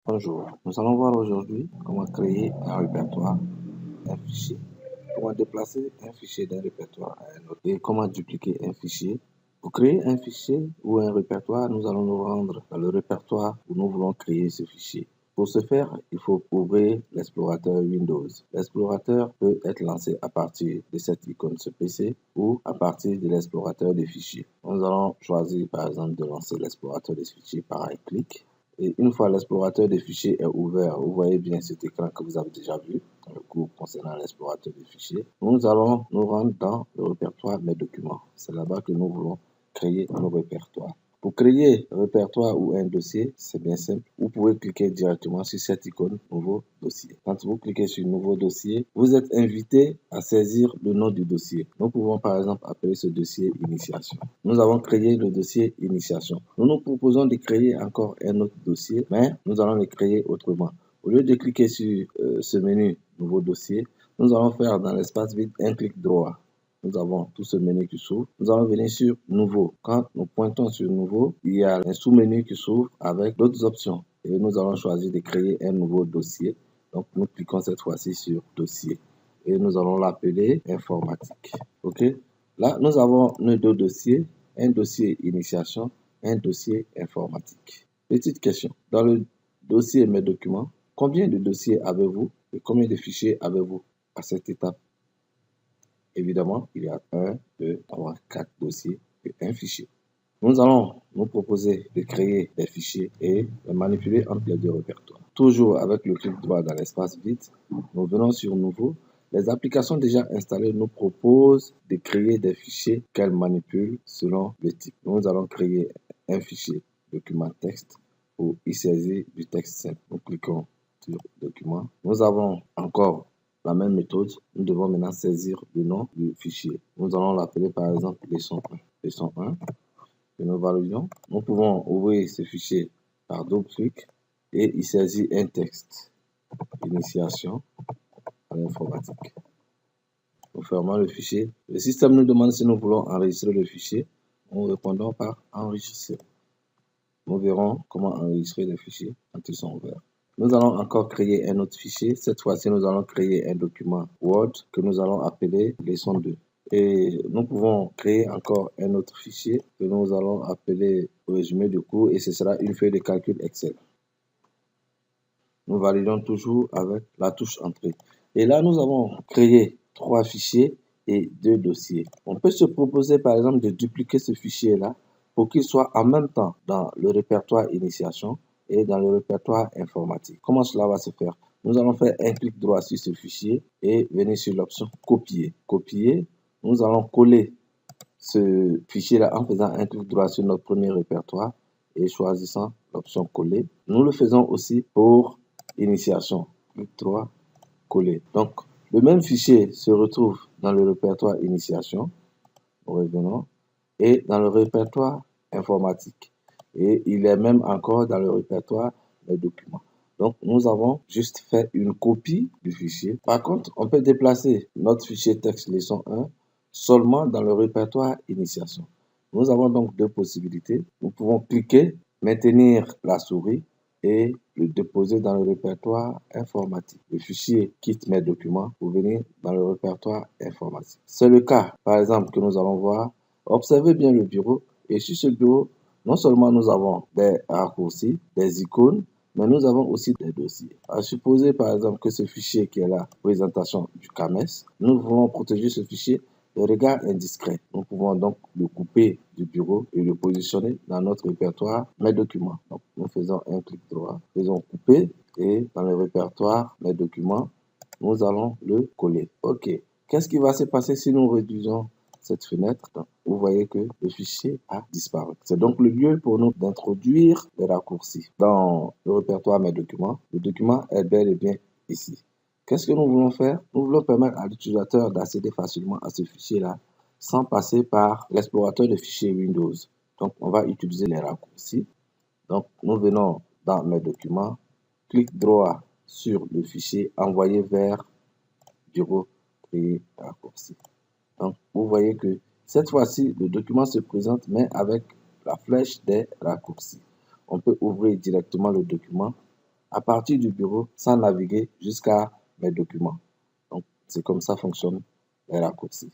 Bonjour, nous allons voir aujourd'hui comment créer un répertoire, un fichier, comment déplacer un fichier d'un répertoire à un autre et comment dupliquer un fichier. Pour créer un fichier ou un répertoire, nous allons nous rendre dans le répertoire où nous voulons créer ce fichier. Pour ce faire, il faut ouvrir l'explorateur Windows. L'explorateur peut être lancé à partir de cette icône sur PC ou à partir de l'explorateur des fichiers. Nous allons choisir par exemple de lancer l'explorateur des fichiers par un clic. Et une fois l'explorateur des fichiers est ouvert, vous voyez bien cet écran que vous avez déjà vu dans le cours concernant l'explorateur des fichiers. Nous allons nous rendre dans le répertoire Mes documents. C'est là-bas que nous voulons créer nos répertoires. Pour créer un répertoire ou un dossier, c'est bien simple. Vous pouvez cliquer directement sur cette icône Nouveau dossier. Quand vous cliquez sur Nouveau dossier, vous êtes invité à saisir le nom du dossier. Nous pouvons par exemple appeler ce dossier Initiation. Nous avons créé le dossier Initiation. Nous nous proposons de créer encore un autre dossier, mais nous allons le créer autrement. Au lieu de cliquer sur ce menu Nouveau dossier, nous allons faire dans l'espace vide un clic droit. Nous avons tout ce menu qui s'ouvre. Nous allons venir sur Nouveau. Quand nous pointons sur Nouveau, il y a un sous-menu qui s'ouvre avec d'autres options. Et nous allons choisir de créer un nouveau dossier. Donc, nous cliquons cette fois-ci sur Dossier. Et nous allons l'appeler Informatique. OK? Là, nous avons nos deux dossiers. Un dossier Initiation, un dossier Informatique. Petite question. Dans le dossier Mes documents, combien de dossiers avez-vous et combien de fichiers avez-vous à cette étape? Évidemment, il y a 1, 2, 3, 4 dossiers et un fichier. Nous allons nous proposer de créer des fichiers et de manipuler entre les deux répertoires. Toujours avec le clic droit dans l'espace vide, nous venons sur Nouveau. Les applications déjà installées nous proposent de créer des fichiers qu'elles manipulent selon le type. Nous allons créer un fichier document texte pour y saisir du texte simple. Nous cliquons sur Document. Nous avons encore la même méthode. Nous devons maintenant saisir le nom du fichier. Nous allons l'appeler par exemple leçon 1. Leçon 1 que nous validons. Nous pouvons ouvrir ce fichier par double clic et il s'agit un texte. Initiation à l'informatique. Nous fermons le fichier. Le système nous demande si nous voulons enregistrer le fichier. Nous répondons par enregistrer. Nous verrons comment enregistrer les fichiers quand ils sont ouverts. Nous allons encore créer un autre fichier. Cette fois-ci, nous allons créer un document Word que nous allons appeler leçon 2. Et nous pouvons créer encore un autre fichier que nous allons appeler résumé du cours et ce sera une feuille de calcul Excel. Nous validons toujours avec la touche Entrée. Et là, nous avons créé 3 fichiers et 2 dossiers. On peut se proposer par exemple de dupliquer ce fichier-là pour qu'il soit en même temps dans le répertoire Initiation et dans le répertoire Informatique. Comment cela va se faire? Nous allons faire un clic droit sur ce fichier et venir sur l'option Copier. Copier. Nous allons coller ce fichier-là en faisant un clic droit sur notre premier répertoire et choisissant l'option Coller. Nous le faisons aussi pour Initiation. Clic droit, Coller. Donc, le même fichier se retrouve dans le répertoire Initiation. Nous revenons. Et dans le répertoire Informatique. Et il est même encore dans le répertoire Mes documents. Donc, nous avons juste fait une copie du fichier. Par contre, on peut déplacer notre fichier texte leçon 1 seulement dans le répertoire Initiation. Nous avons donc deux possibilités. Nous pouvons cliquer, maintenir la souris et le déposer dans le répertoire Informatique. Le fichier quitte Mes documents pour venir dans le répertoire Informatique. C'est le cas, par exemple, que nous allons voir. Observez bien le bureau et sur ce bureau, non seulement nous avons des raccourcis, des icônes, mais nous avons aussi des dossiers. À supposer par exemple que ce fichier qui est là, présentation du CAMES, nous voulons protéger ce fichier des regards indiscrets. Nous pouvons donc le couper du bureau et le positionner dans notre répertoire Mes documents. Donc, nous faisons un clic droit, faisons couper et dans le répertoire Mes documents, nous allons le coller. OK. Qu'est-ce qui va se passer si nous réduisons cette fenêtre? Donc, vous voyez que le fichier a disparu. C'est donc le lieu pour nous d'introduire les raccourcis. Dans le répertoire Mes documents, le document est bel et bien ici. Qu'est-ce que nous voulons faire? Nous voulons permettre à l'utilisateur d'accéder facilement à ce fichier-là sans passer par l'explorateur de fichiers Windows. Donc, on va utiliser les raccourcis. Donc, nous venons dans Mes documents, clic droit sur le fichier, envoyer vers Bureau, créer raccourci. Donc, vous voyez que cette fois-ci, le document se présente, mais avec la flèche des raccourcis. On peut ouvrir directement le document à partir du bureau sans naviguer jusqu'à mes documents. Donc, c'est comme ça fonctionnent les raccourcis.